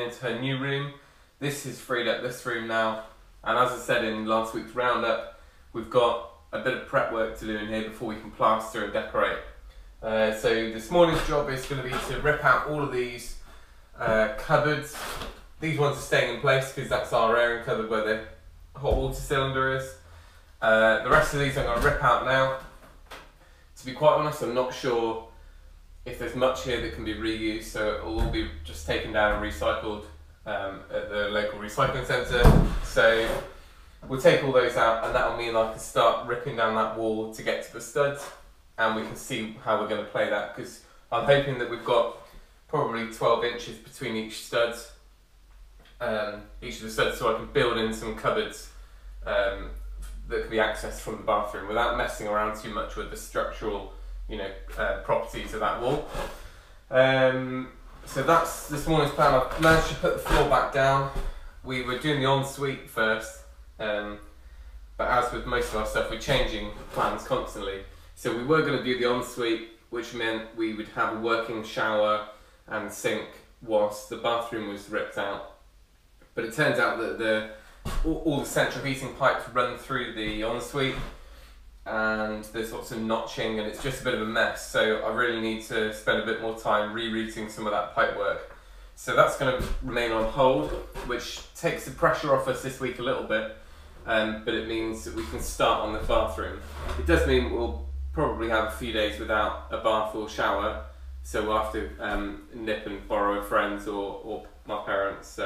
into her new room. This has freed up this room now, and as I said in last week's roundup, we've got a bit of prep work to do in here before we can plaster and decorate. So this morning's job is going to be to rip out all of these cupboards. These ones are staying in place because that's our airing cupboard where the hot water cylinder is. The rest of these I'm going to rip out now. To be quite honest, I'm not sure if there's much here that can be reused, so it will all be just taken down and recycled at the local recycling centre. So we'll take all those out, and that'll mean I can start ripping down that wall to get to the studs, and we can see how we're going to play that, because I'm hoping that we've got probably 12 inches between each of the studs, so I can build in some cupboards that can be accessed from the bathroom without messing around too much with the structural, properties of that wall. So that's this morning's plan. I've managed to put the floor back down. We were doing the ensuite first, but as with most of our stuff, we're changing plans constantly. So we were going to do the ensuite, which meant we would have a working shower and sink whilst the bathroom was ripped out. But it turns out that all the central heating pipes run through the ensuite, and there's lots of notching, and it's just a bit of a mess. So I really need to spend a bit more time rerouting some of that pipe work. So that's going to remain on hold, which takes the pressure off us this week a little bit, but it means that we can start on the bathroom. It does mean we'll probably have a few days without a bath or shower, so we'll have to nip and borrow a friend's or my parents'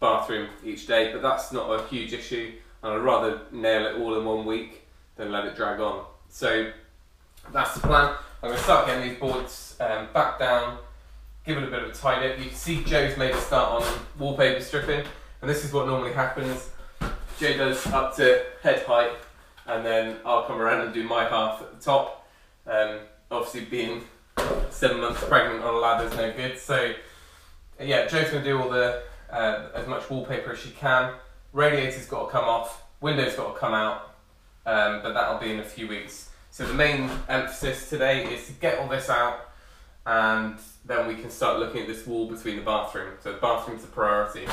bathroom each day, but that's not a huge issue, and I'd rather nail it all in 1 week than let it drag on. So that's the plan. I'm going to start getting these boards back down, give it a bit of a tidy up. You can see Joe's made a start on wallpaper stripping, and this is what normally happens. Joe does up to head height, and then I'll come around and do my half at the top. Obviously being 7 months pregnant on a ladder is no good, so yeah, Joe's going to do all the as much wallpaper as she can. Radiator's got to come off, window's got to come out, but that'll be in a few weeks. So the main emphasis today is to get all this out, and then we can start looking at this wall between the bathroom. So the bathroom's a priority.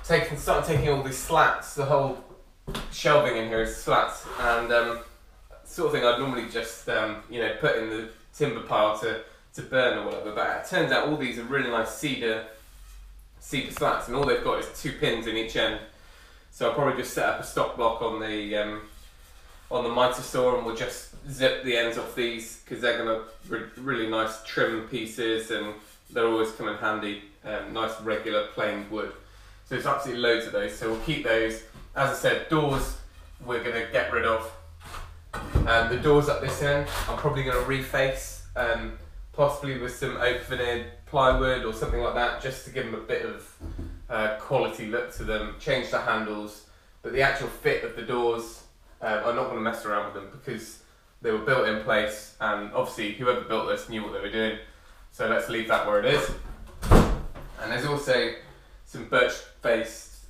Start taking all these slats, the whole shelving in here is slats, and sort of thing I'd normally just put in the timber pile to burn or whatever, but it turns out all these are really nice cedar slats, and all they've got is 2 pins in each end. So I'll probably just set up a stock block on the miter saw, and we'll just zip the ends off these, because they're going to really nice trim pieces, and they'll always come in handy. Nice regular plain wood. So there's absolutely loads of those, so we'll keep those. As I said, doors we're going to get rid of. And the doors up this end I'm probably going to reface, possibly with some oak veneered plywood or something like that, just to give them a bit of quality look to them. Change the handles, but the actual fit of the doors, I'm not going to mess around with them, because they were built in place, and obviously whoever built this knew what they were doing, so let's leave that where it is. And there's also some birch faced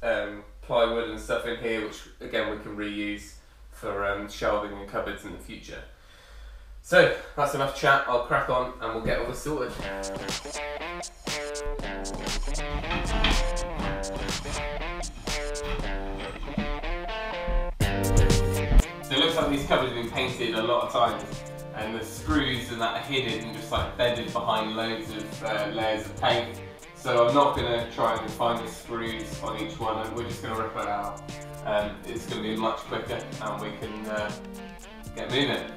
plywood and stuff in here, which again we can reuse for shelving and cupboards in the future. So that's enough chat, I'll crack on and we'll get all this sorted. So it looks like these cupboards have been painted a lot of times, and the screws and that are hidden and just like bedded behind loads of layers of paint. So I'm not going to try and find the screws on each one, and we're just going to rip it out. It's going to be much quicker, and we can get moving.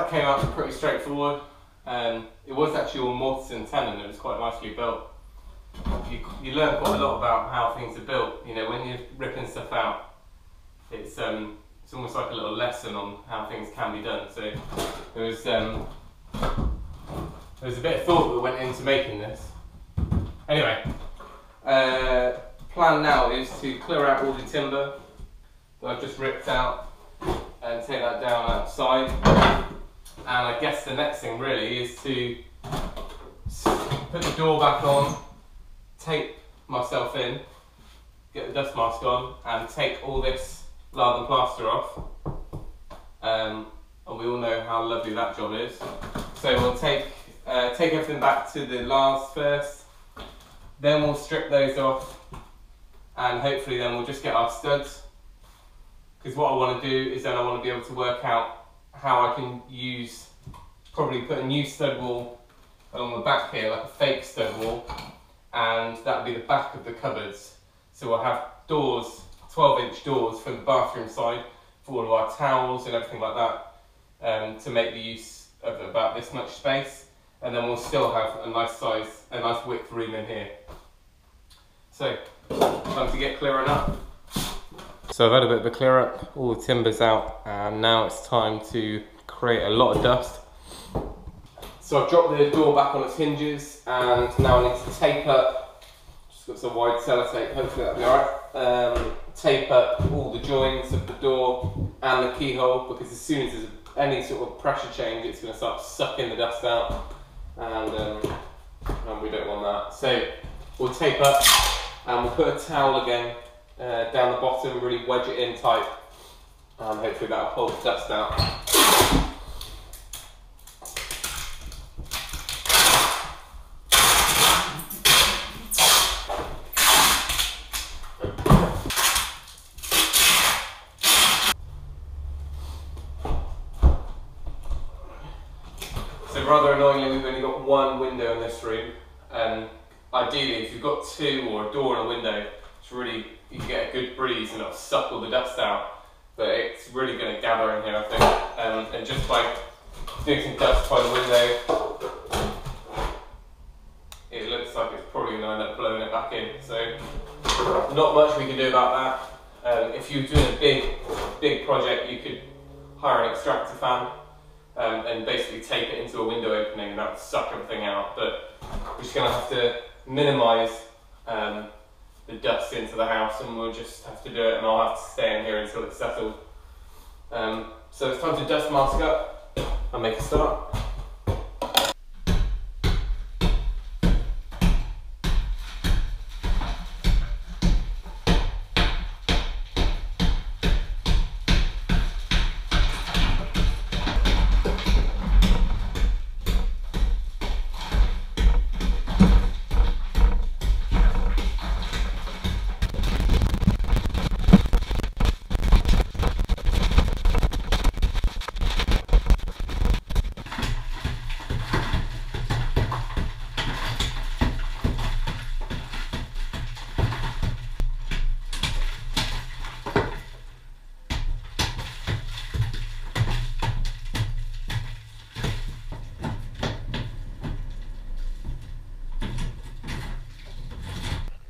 that came out pretty straightforward. It was actually all mortise and tenon. It was quite nicely built. You learn quite a lot about how things are built. You know, when you're ripping stuff out, it's almost like a little lesson on how things can be done. So there was a bit of thought that went into making this. Anyway, plan now is to clear out all the timber that I've just ripped out and take that down outside. And I guess the next thing really is to put the door back on, tape myself in, get the dust mask on, and take all this lard and plaster off. And we all know how lovely that job is. So we'll take everything back to the lars first, then we'll strip those off, and hopefully then we'll just get our studs. Because what I want to do is then I want to be able to work out how I can probably put a new stud wall along the back here, like a fake stud wall, and that'll be the back of the cupboards. So we'll have doors, 12-inch doors for the bathroom side, for all of our towels and everything like that, to make the use of about this much space. And then we'll still have a nice width room in here. So, time to get clearing up. So I've had a bit of a clear up, all the timber's out, and now it's time to create a lot of dust. So I've dropped the door back on its hinges, and now I need to tape up, just got some wide sellotape, hopefully that'll be alright. Tape up all the joins of the door and the keyhole, because as soon as there's any sort of pressure change, it's going to start sucking the dust out, and we don't want that. So we'll tape up, and we'll put a towel again down the bottom, really wedge it in tight, and hopefully that'll pull the dust out. So rather annoyingly, we've only got one window in this room, and ideally if you've got two, or a door and a window, it's really, you can get a good breeze and it'll suck all the dust out, but it's really going to gather in here, I think. And just by doing some dust by the window, it looks like it's probably going to end up blowing it back in. So not much we can do about that. If you're doing a big project, you could hire an extractor fan and basically tape it into a window opening, and that would suck everything out. But we're just going to have to minimise the dust into the house, and we'll just have to do it, and I'll have to stay in here until it's settled. So it's time to dust mask up and make a start.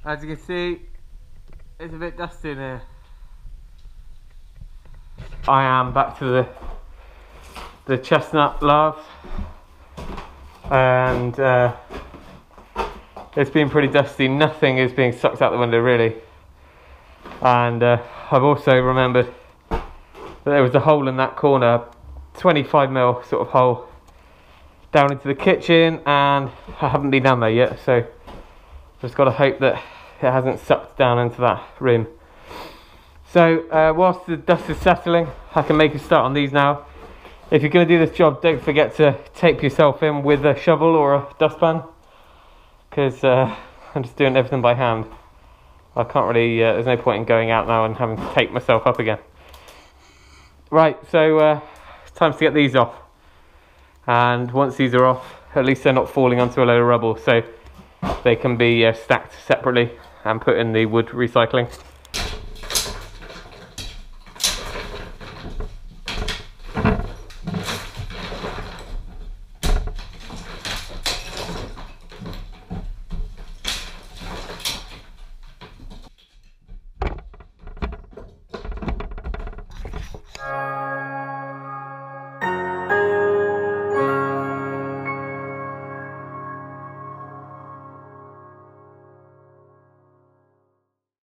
As you can see, it's a bit dusty in here. I am back to the chestnut lath, and it's been pretty dusty. Nothing is being sucked out the window really, and I've also remembered that there was a hole in that corner, 25mm sort of hole down into the kitchen, and I haven't been down there yet, so just got to hope that it hasn't sucked down into that room. So whilst the dust is settling, I can make a start on these now. If you're going to do this job, don't forget to tape yourself in with a shovel or a dustpan, because I'm just doing everything by hand. I can't really, there's no point in going out now and having to tape myself up again. Right, so it's time to get these off, and once these are off, at least they're not falling onto a load of rubble, so they can be stacked separately and put in the wood recycling.